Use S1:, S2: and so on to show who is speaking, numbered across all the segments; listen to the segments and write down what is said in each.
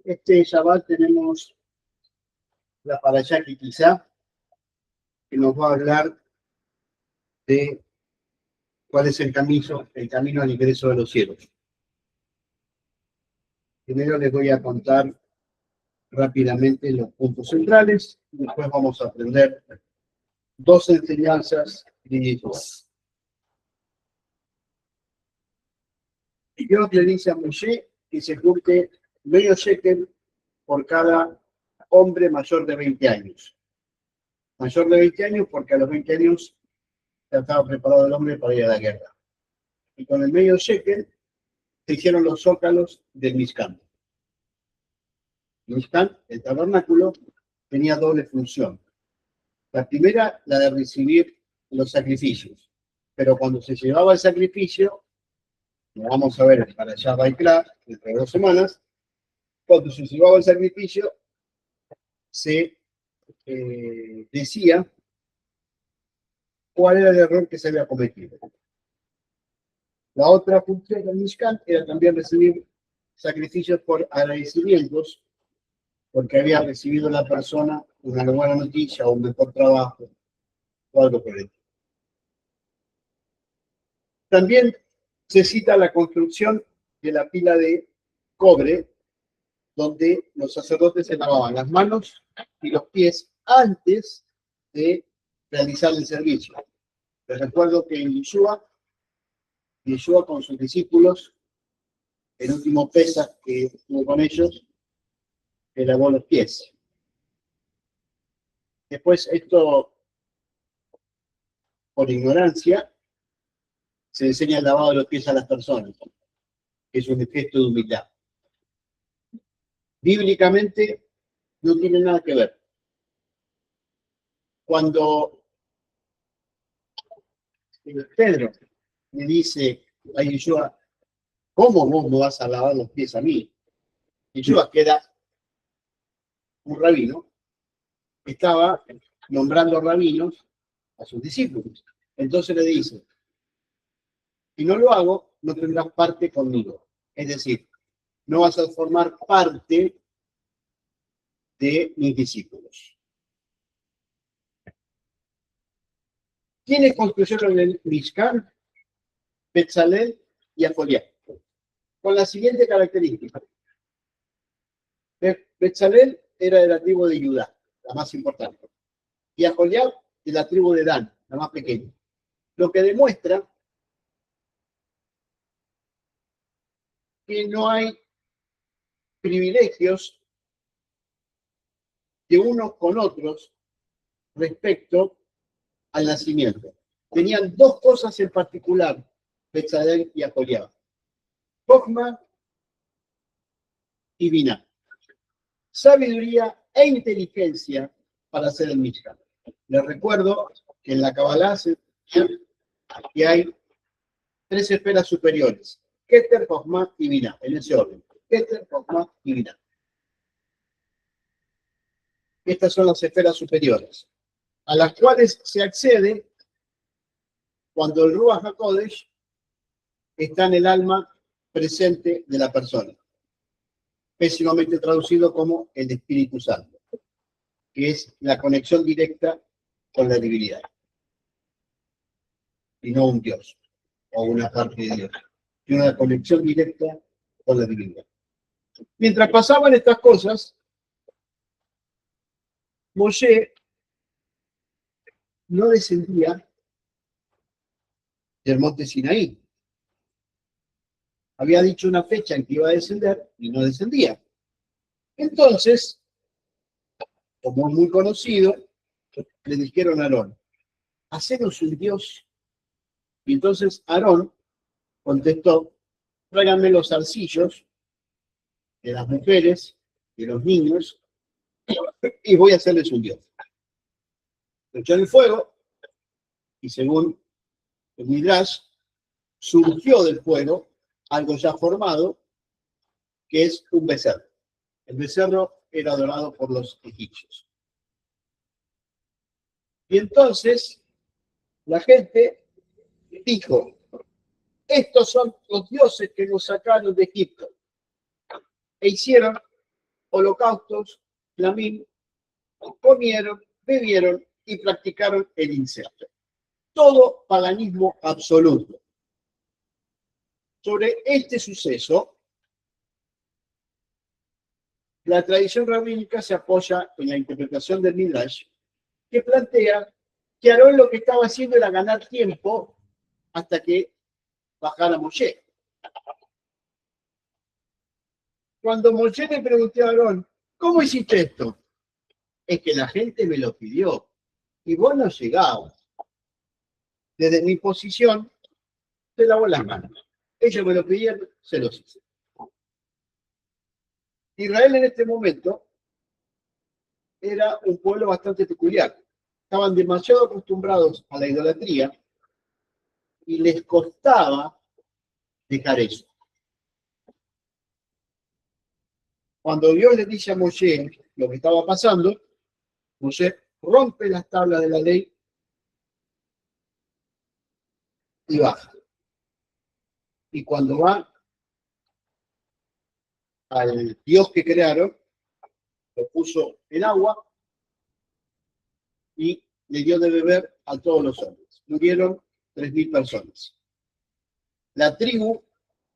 S1: Este Shabbat tenemos la parashá quizá, que nos va a hablar de cuál es el camino al ingreso de los cielos. Primero les voy a contar rápidamente los puntos centrales, y después vamos a aprender dos enseñanzas divididas. Dios le dice a Moshe que se junte medio shekel por cada hombre mayor de 20 años. Mayor de 20 años porque a los 20 años ya estaba preparado el hombre para ir a la guerra. Y con el medio shekel se hicieron los zócalos del Mishkan. El Mishkan, el tabernáculo, tenía doble función. La primera, la de recibir los sacrificios. Pero cuando se llevaba el sacrificio, lo vamos a ver para allá Baikla, dentro de 2 semanas, cuando se llevaba el sacrificio, se decía cuál era el error que se había cometido. La otra función del Mishkan era también recibir sacrificios por agradecimientos, porque había recibido la persona una buena noticia o un mejor trabajo o algo por el estilo. También se cita la construcción de la pila de cobre, donde los sacerdotes se lavaban las manos y los pies antes de realizar el servicio. Les recuerdo que en Yeshua con sus discípulos, el último Pesaj que estuvo con ellos, le lavó los pies. Después esto, por ignorancia, se enseña el lavado de los pies a las personas, que es un gesto de humildad. Bíblicamente no tiene nada que ver. Cuando Pedro le dice a Yeshua, ¿cómo vos me vas a lavar los pies a mí? Yeshua, que era un rabino, estaba nombrando rabinos a sus discípulos. Entonces le dice, si no lo hago, no tendrás parte conmigo. Es decir, no vas a formar parte de mis discípulos. ¿Quiénes construyeron el Mishkan? Betzalel y Aholiab, con la siguiente característica. Betzalel era de la tribu de Judá, la más importante, y Aholiab de la tribu de Dan, la más pequeña. Lo que demuestra que no hay privilegios de unos con otros respecto al nacimiento. Tenían 2 cosas en particular, Betzalel y Aholiab: Jochma y Binah. Sabiduría e inteligencia para hacer el Mishkan. Les recuerdo que en la Kabbalah que hay 3 esferas superiores: Keter, Jochma y Binah, en ese orden. Keter, Jochma y Binah. Estas son las esferas superiores, a las cuales se accede cuando el Ruach HaKodesh está en el alma presente de la persona, pésimamente traducido como el Espíritu Santo, que es la conexión directa con la divinidad, y no un Dios o una parte de Dios, sino una conexión directa con la divinidad. Mientras pasaban estas cosas, Moshe no descendía del monte Sinaí. Había dicho una fecha en que iba a descender y no descendía. Entonces, como es muy conocido, le dijeron a Aarón, hacenos un Dios. Y entonces Aarón contestó, tráiganme los zarcillos de las mujeres, de los niños, y voy a hacerles un Dios. Lo echó en el fuego, y según el Midrash, surgió del fuego algo ya formado, que es un becerro. El becerro era adorado por los egipcios. Y entonces la gente dijo, estos son los dioses que nos sacaron de Egipto. E hicieron holocaustos, flamín, comieron, bebieron y practicaron el incesto. Todo paganismo absoluto. Sobre este suceso, la tradición rabínica se apoya en la interpretación del Midrash, que plantea que Aarón lo que estaba haciendo era ganar tiempo hasta que bajara Moshe. Cuando Moshe le preguntó a Aarón, ¿cómo hiciste esto? Es que la gente me lo pidió y vos no llegabas. Desde mi posición, se lavó las manos. Ellos me lo pidieron, se los hice. Israel en este momento era un pueblo bastante peculiar. Estaban demasiado acostumbrados a la idolatría y les costaba dejar eso. Cuando Dios le dice a Moshe lo que estaba pasando, Moshe rompe las tablas de la ley y baja. Y cuando va al Dios que crearon, lo puso en agua y le dio de beber a todos los hombres. Murieron 3.000 personas. La tribu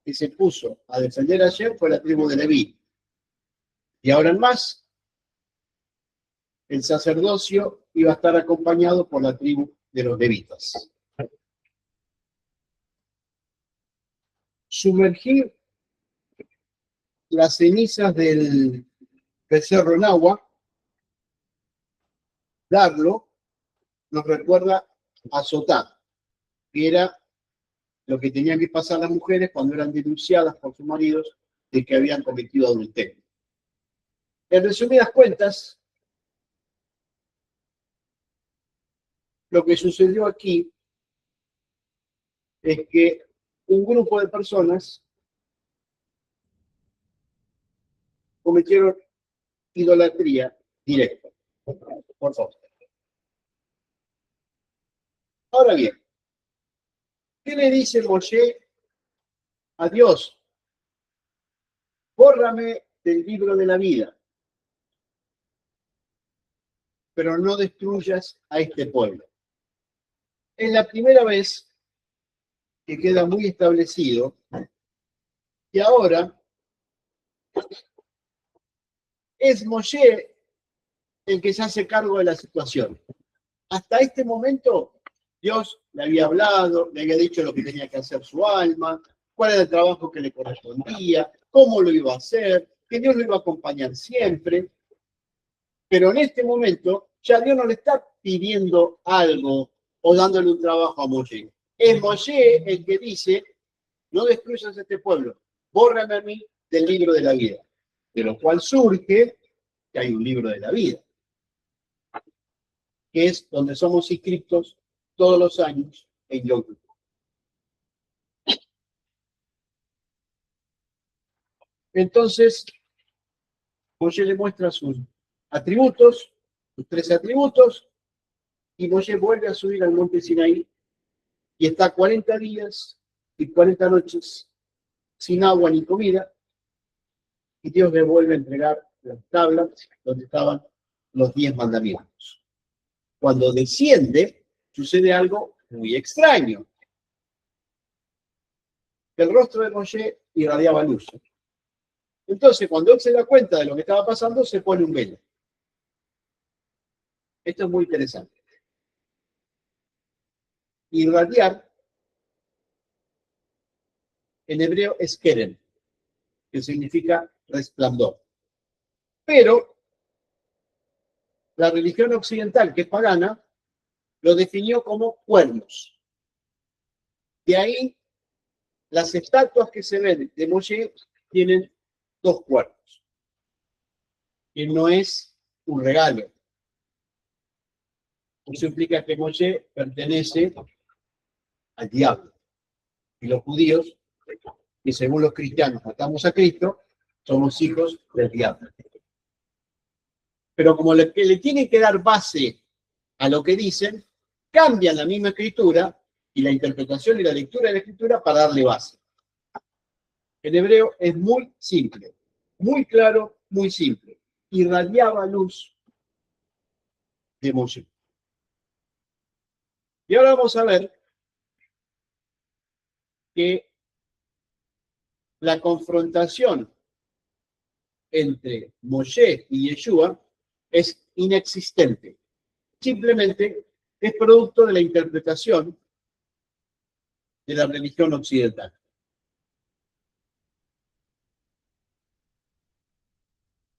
S1: que se puso a defender ayer fue la tribu de Leví. Y ahora en más, el sacerdocio iba a estar acompañado por la tribu de los levitas. Sumergir las cenizas del becerro en agua, darlo, nos recuerda a Sotá, que era lo que tenían que pasar las mujeres cuando eran denunciadas por sus maridos de que habían cometido adulterio. En resumidas cuentas, lo que sucedió aquí es que un grupo de personas cometieron idolatría directa. Por favor. Ahora bien, ¿qué le dice Moshe a Dios? Bórrame del libro de la vida, pero no destruyas a este pueblo. Es la primera vez que queda muy establecido que ahora es Moshe el que se hace cargo de la situación. Hasta este momento, Dios le había hablado, le había dicho lo que tenía que hacer su alma, cuál era el trabajo que le correspondía, cómo lo iba a hacer, que Dios lo iba a acompañar siempre. Pero en este momento, ya Dios no le está pidiendo algo o dándole un trabajo a Moshe. Es Moshe el que dice, no destruyas a este pueblo, bórrame a mí del libro de la vida. De lo cual surge que hay un libro de la vida, que es donde somos inscritos todos los años en Yom Kippur. Entonces, Moshe le muestra sus atributos, sus 3 atributos, y Moshe vuelve a subir al monte Sinaí y está 40 días y 40 noches sin agua ni comida, y Dios le vuelve a entregar las tablas donde estaban los 10 mandamientos. Cuando desciende, sucede algo muy extraño. El rostro de Moshe irradiaba luz. Entonces, cuando él se da cuenta de lo que estaba pasando, se pone un velo. Esto es muy interesante. Irradiar, en hebreo, es keren, que significa resplandor. Pero la religión occidental, que es pagana, lo definió como cuernos. De ahí, las estatuas que se ven de Moshe tienen 2 cuernos, que no es un regalo. Eso implica que Moshe pertenece al diablo. Y los judíos, que según los cristianos matamos a Cristo, somos hijos del diablo. Pero como le tienen que dar base a lo que dicen, cambian la misma escritura y la interpretación y la lectura de la escritura para darle base. En hebreo es muy simple, muy claro muy simple. Irradiaba luz de Moshe. Y ahora vamos a ver que la confrontación entre Moshe y Yeshua es inexistente. Simplemente es producto de la interpretación de la religión occidental.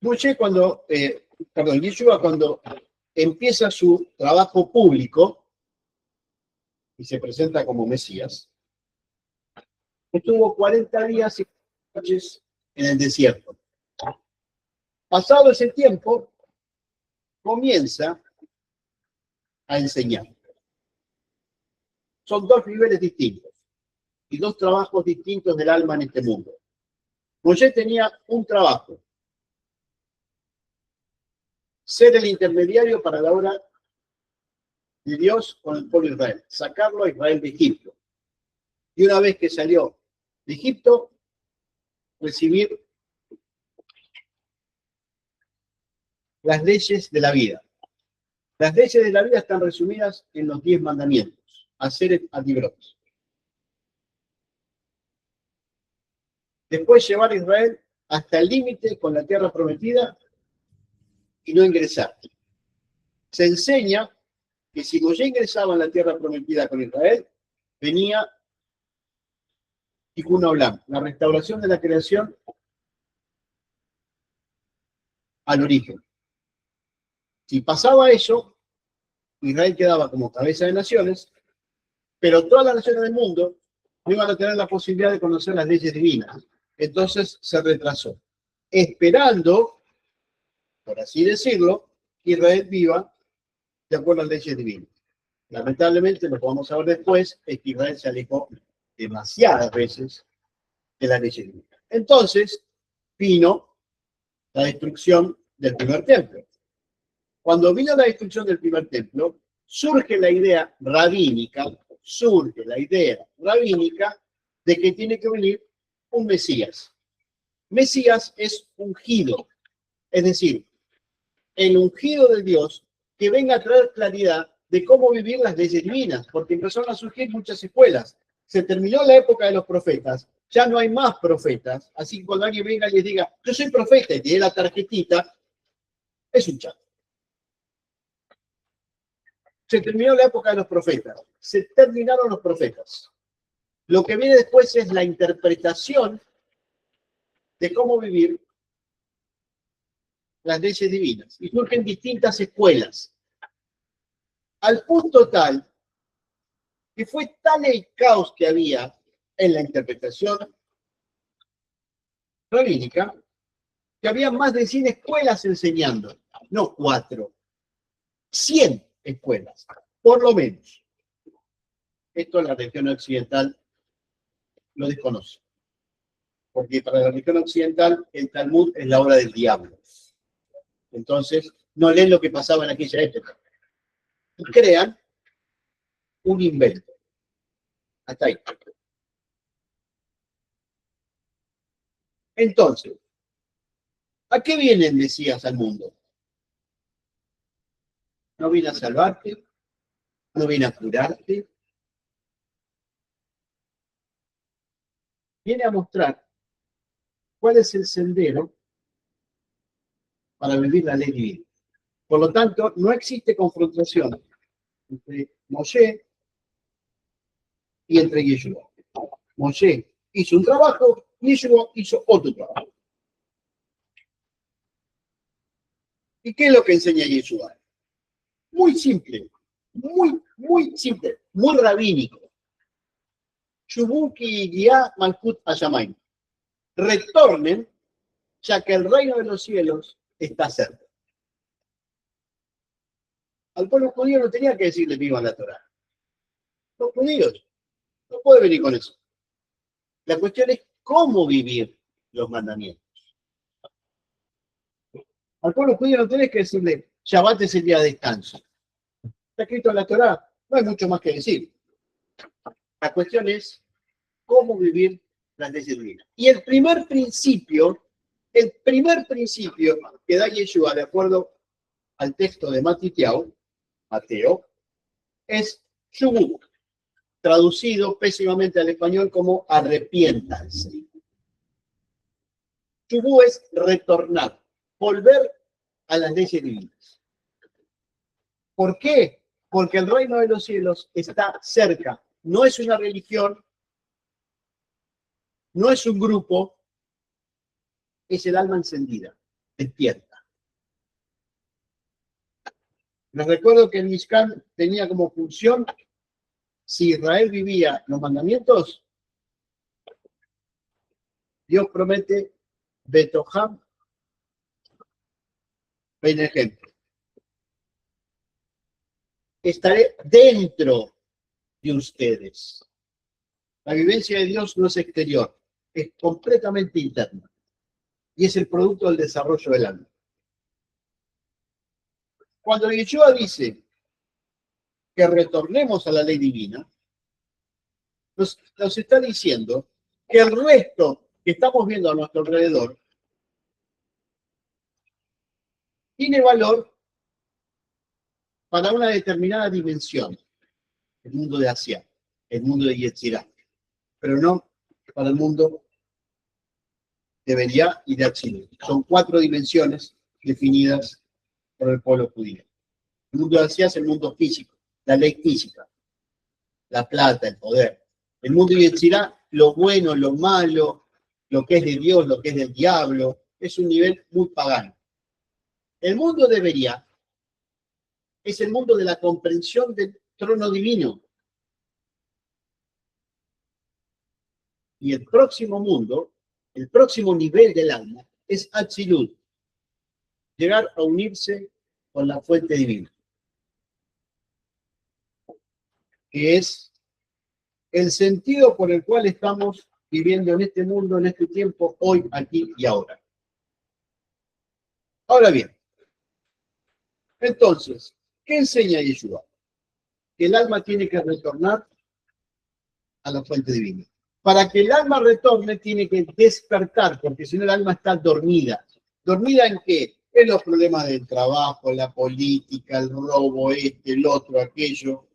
S1: Yeshua cuando empieza su trabajo público y se presenta como Mesías, estuvo 40 días y noches en el desierto. Pasado ese tiempo, comienza a enseñar. Son dos niveles distintos y dos trabajos distintos del alma en este mundo. Moshe tenía un trabajo: ser el intermediario para la obra de Dios con el pueblo de Israel, sacarlo a Israel de Egipto. Y una vez que salió de Egipto, recibir las leyes de la vida. Las leyes de la vida están resumidas en los 10 mandamientos. Hacer a Dibrot. Después llevar a Israel hasta el límite con la tierra prometida y no ingresar. Se enseña que si Moshe ingresaba en la tierra prometida con Israel, venía Tikkun Olam, la restauración de la creación al origen. Si pasaba eso, Israel quedaba como cabeza de naciones, pero todas las naciones del mundo no iban a tener la posibilidad de conocer las leyes divinas. Entonces se retrasó, esperando, por así decirlo, que Israel viva de acuerdo a las leyes divinas. Lamentablemente, lo que vamos a ver después es que Israel se alejó demasiadas veces de la leyes divinas. Entonces vino la destrucción del primer templo. Cuando vino la destrucción del primer templo, surge la idea rabínica de que tiene que venir un Mesías. Mesías es ungido, es decir, el ungido de Dios que venga a traer claridad de cómo vivir las leyes divinas, porque empezaron a surgir muchas escuelas. Se terminó la época de los profetas, ya no hay más profetas, así que cuando alguien venga y les diga, yo soy profeta y tiene la tarjetita, es un chato. Se terminó la época de los profetas, se terminaron los profetas. Lo que viene después es la interpretación de cómo vivir las leyes divinas. Y surgen distintas escuelas. Al punto tal que fue tal el caos que había en la interpretación rabínica que había más de 100 escuelas enseñando. No 4, 100 escuelas, por lo menos. Esto la religión occidental lo desconoce. Porque para la religión occidental el Talmud es la obra del diablo. Entonces, no leen lo que pasaba en aquella época. Y crean un invento. Hasta ahí. Entonces, ¿a qué viene el Mesías al mundo? No viene a salvarte, no viene a curarte. Viene a mostrar cuál es el sendero para vivir la ley divina. Por lo tanto, no existe confrontación entre Moshe y entre Yeshua. Moshe hizo un trabajo, Yeshua hizo otro trabajo. ¿Y qué es lo que enseña Yeshua? Muy simple, muy simple, muy rabínico. Shubuki Guía Malkut Ayamayim. Retornen, ya que el reino de los cielos está cerca. Al pueblo judío no tenía que decirle viva la Torá. Los judíos no pueden venir con eso. La cuestión es cómo vivir los mandamientos. Al pueblo judío no tenés que decirle Shabbat es el día de descanso. Está escrito en la Torá, no hay mucho más que decir. La cuestión es cómo vivir las leyes divinas. Y el primer principio el primer principio que da Yeshua, de acuerdo al texto de Mateo, es Shubú, traducido pésimamente al español como arrepiéntanse. Shubú es retornar, volver a las leyes divinas. ¿Por qué? Porque el reino de los cielos está cerca. No es una religión, no es un grupo, es el alma encendida, despierta. Les recuerdo que el Mishkan tenía como función, si Israel vivía los mandamientos, Dios promete, Betoham, Benehem. Estaré dentro de ustedes. La vivencia de Dios no es exterior, es completamente interna. Y es el producto del desarrollo del alma. Cuando Yeshua dice que retornemos a la ley divina, nos está diciendo que el resto que estamos viendo a nuestro alrededor tiene valor para una determinada dimensión, el mundo de Asia, el mundo de Yetzirah, pero no para el mundo de Beriá y de Atzilut. Son 4 dimensiones definidas por el pueblo judío. El mundo de Asia es el mundo físico, la ley física, la plata, el poder. El mundo de Yetzirah, lo bueno, lo malo, lo que es de Dios, lo que es del diablo, es un nivel muy pagano. El mundo de Beriá es el mundo de la comprensión del trono divino. Y el próximo mundo, el próximo nivel del alma, es Atzilut, llegar a unirse con la fuente divina, que es el sentido por el cual estamos viviendo en este mundo, en este tiempo, hoy, aquí y ahora. Ahora bien, entonces, ¿qué enseña Yeshua? Que el alma tiene que retornar a la fuente divina. Para que el alma retorne, tiene que despertar, porque si no el alma está dormida. ¿Dormida en qué? En los problemas del trabajo, la política, el robo, el otro, aquello.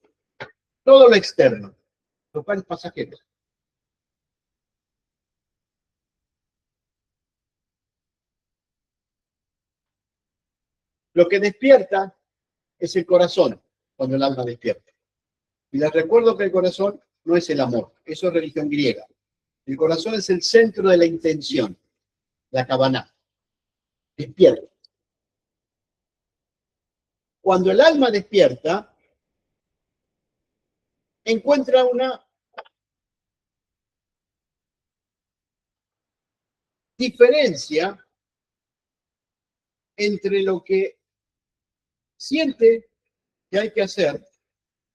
S1: Todo lo externo, lo cual es pasajero. Lo que despierta es el corazón, cuando el alma despierta. Y les recuerdo que el corazón no es el amor, eso es religión griega. El corazón es el centro de la intención, la kavaná. Despierta. Cuando el alma despierta, encuentra una diferencia entre lo que siente que hay que hacer,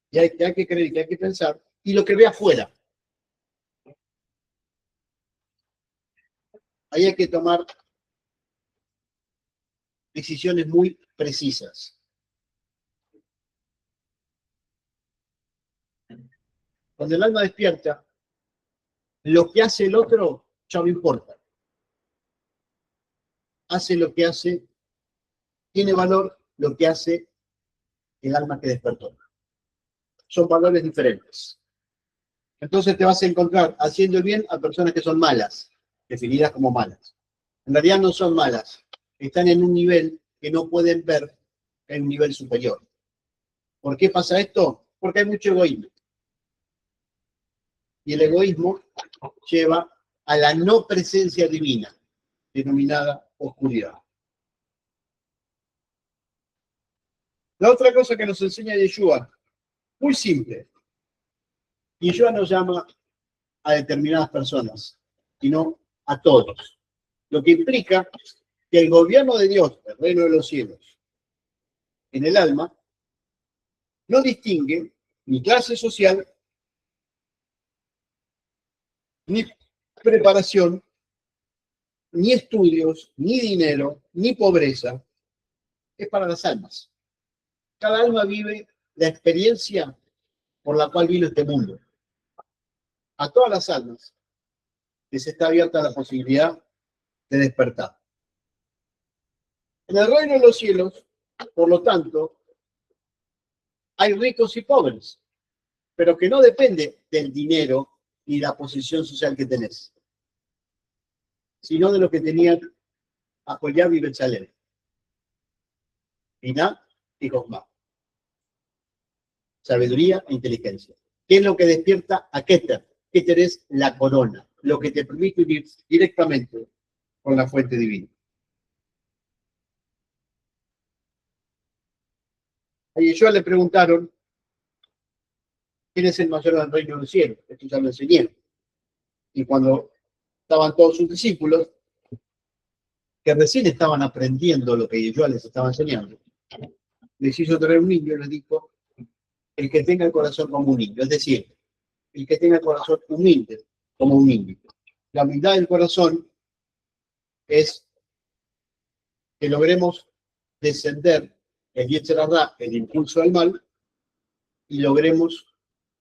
S1: que hay que creer, que hay que pensar, y lo que ve afuera. Ahí hay que tomar decisiones muy precisas. Cuando el alma despierta, lo que hace el otro ya no importa. Hace lo que hace, tiene valor lo que hace el alma que despertó. Son valores diferentes. Entonces te vas a encontrar haciendo el bien a personas que son malas, definidas como malas. En realidad no son malas, están en un nivel que no pueden ver en un nivel superior. ¿Por qué pasa esto? Porque hay mucho egoísmo. Y el egoísmo lleva a la no presencia divina, denominada oscuridad. La otra cosa que nos enseña Yeshua, muy simple. Yeshua no llama a determinadas personas, sino a todos. Lo que implica que el gobierno de Dios, el reino de los cielos, en el alma, no distingue ni clase social, ni preparación, ni estudios, ni dinero, ni pobreza. Es para las almas. Cada alma vive la experiencia por la cual vino este mundo. A todas las almas les está abierta la posibilidad de despertar. En el reino de los cielos, por lo tanto, hay ricos y pobres, pero que no depende del dinero ni la posición social que tenés, sino de lo que tenían Aholiab y Betzalel, Biná y Jochma, sabiduría e inteligencia. ¿Qué es lo que despierta a Keter? Keter es la corona, lo que te permite ir directamente con la fuente divina. A Yeshua le preguntaron, ¿quién es el mayor del reino del cielo? Esto ya lo enseñé. Y cuando estaban todos sus discípulos, que recién estaban aprendiendo lo que Yeshua les estaba enseñando, les hizo traer un niño y les dijo, el que tenga el corazón como un niño, es decir, el que tenga el corazón humilde como un niño. La humildad del corazón es que logremos descender el Yetzer Hara, el impulso del mal, y logremos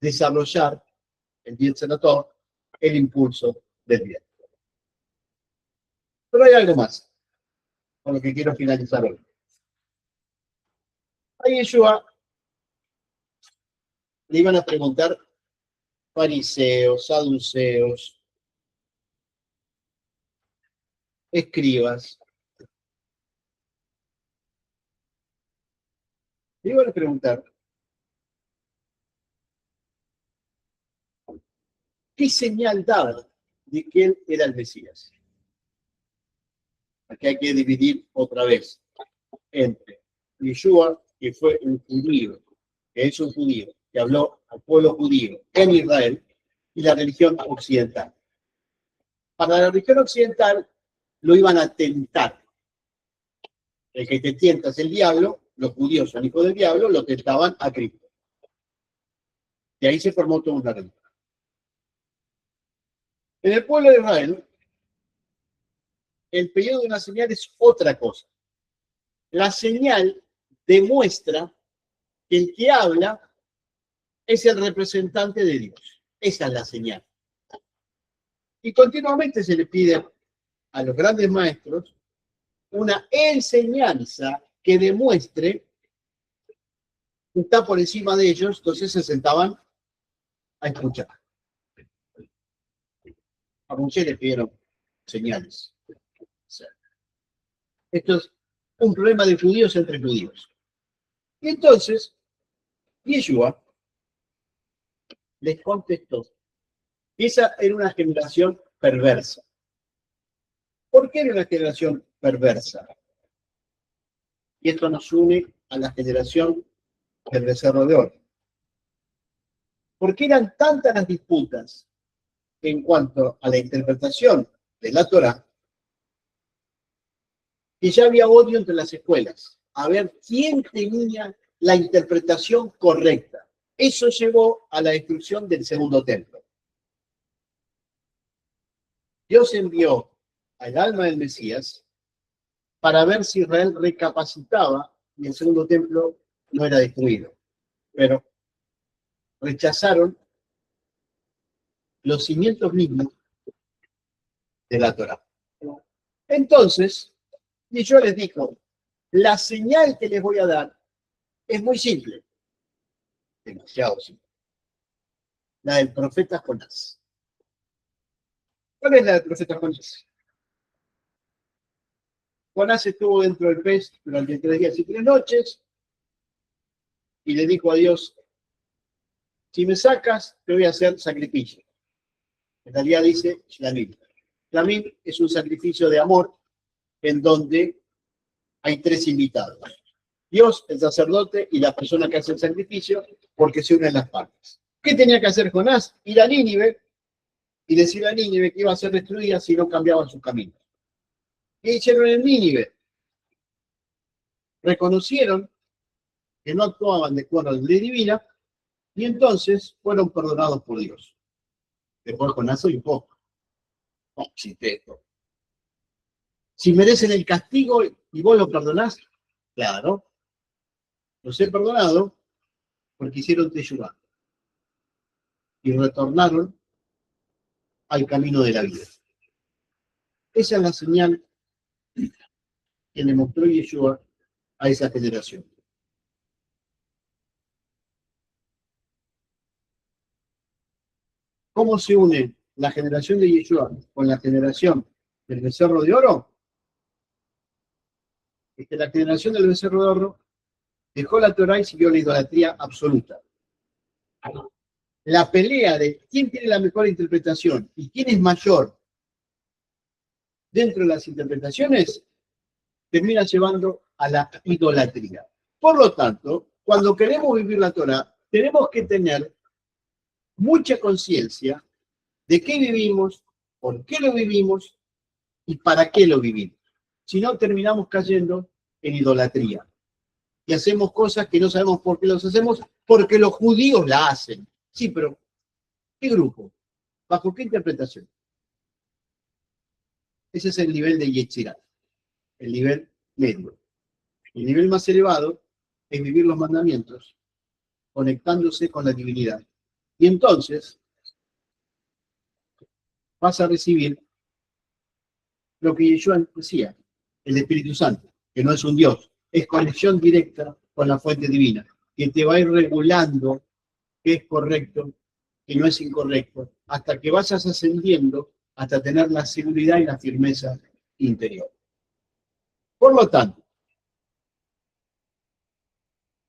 S1: desarrollar el Yetzer Hatov, el impulso del bien. Pero hay algo más con lo que quiero finalizar hoy. A Yeshua le iban a preguntar fariseos, saduceos, escribas. Le iban a preguntar qué señal daba de que él era el Mesías. Aquí hay que dividir otra vez entre Yeshua, que fue un judío, que es un judío, que habló al pueblo judío en Israel, y la religión occidental. Para la religión occidental lo iban a tentar. El que te tienta es el diablo, los judíos son hijos del diablo, lo tentaban a Cristo. Y ahí se formó toda una religión. En el pueblo de Israel, el pedido de una señal es otra cosa. La señal demuestra que el que habla es el representante de Dios. Esa es la señal. Y continuamente se le pide a los grandes maestros una enseñanza que demuestre que está por encima de ellos, entonces se sentaban a escuchar. A Moshe le pidieron señales. Esto es un problema de judíos entre judíos. Y entonces, Yeshua les contestó. Esa era una generación perversa. ¿Por qué era una generación perversa? Y esto nos une a la generación del becerro de oro. Porque eran tantas las disputas en cuanto a la interpretación de la Torá, que ya había odio entre las escuelas, a ver quién tenía la interpretación correcta. Eso llevó a la destrucción del segundo templo. Dios envió al alma del Mesías para ver si Israel recapacitaba y el segundo templo no era destruido. Pero rechazaron los cimientos mismos de la Torá. Entonces, y yo les digo, la señal que les voy a dar es muy simple, demasiado simple. La del profeta Jonás. ¿Cuál es la del profeta Jonás? Jonás estuvo dentro del pez durante 3 días y 3 noches y le dijo a Dios, si me sacas, te voy a hacer sacrificio. En realidad dice Shlamim. Shlamim es un sacrificio de amor en donde hay 3 invitados. Dios, el sacerdote y la persona que hace el sacrificio, porque se unen las partes. ¿Qué tenía que hacer Jonás? Ir a Nínive y decir a Nínive que iba a ser destruida si no cambiaban sus caminos. ¿Qué hicieron en Nínive? Reconocieron que no actuaban de acuerdo a la ley divina y entonces fueron perdonados por Dios. Después Jonás soy un poco. No, si merecen el castigo y vos lo perdonás, claro, los he perdonado porque hicieron teshuvá y retornaron al camino de la vida. Esa es la señal que le mostró Yeshua a esa generación. ¿Cómo se une la generación de Yeshua con la generación del becerro de oro? Es que la generación del becerro de oro dejó la Torá y siguió la idolatría absoluta. La pelea de quién tiene la mejor interpretación y quién es mayor dentro de las interpretaciones termina llevando a la idolatría. Por lo tanto, cuando queremos vivir la Torá, tenemos que tener mucha conciencia de qué vivimos, por qué lo vivimos y para qué lo vivimos. Si no, terminamos cayendo en idolatría. Y hacemos cosas que no sabemos por qué las hacemos, porque los judíos la hacen. Sí, pero ¿qué grupo? ¿Bajo qué interpretación? Ese es el nivel de Yetzirah, el nivel medio. El nivel más elevado es vivir los mandamientos, conectándose con la divinidad. Y entonces vas a recibir lo que Yeshua decía, el Espíritu Santo, que no es un Dios, es conexión directa con la fuente divina, que te va a ir regulando qué es correcto, qué no es incorrecto, hasta que vayas ascendiendo, hasta tener la seguridad y la firmeza interior. Por lo tanto,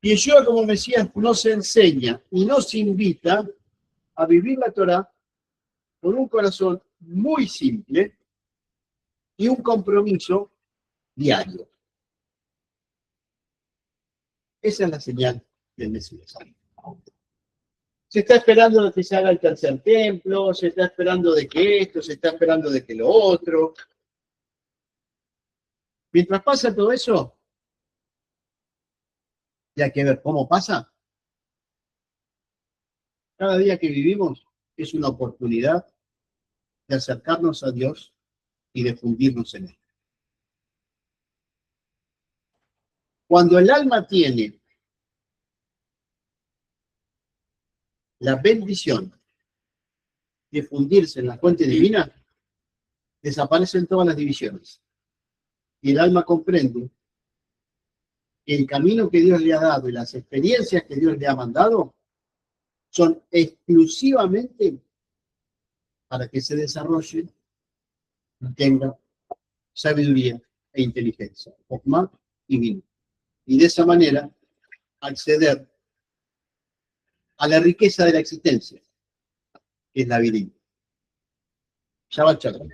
S1: Yeshua como Mesías nos enseña y nos invita a vivir la Torá con un corazón muy simple y un compromiso diario. Esa es la señal del Mesías. Se está esperando de que se haga el tercer templo, se está esperando de que esto, se está esperando de que lo otro. Mientras pasa todo eso, y hay que ver cómo pasa. Cada día que vivimos es una oportunidad de acercarnos a Dios y de fundirnos en Él. Cuando el alma tiene la bendición de fundirse en la fuente divina, desaparecen todas las divisiones. Y el alma comprende que el camino que Dios le ha dado y las experiencias que Dios le ha mandado son exclusivamente para que se desarrolle y tenga sabiduría e inteligencia, Jokmah y Bin. Y de esa manera acceder a la riqueza de la existencia, que es la vida. Shabbat Shalom.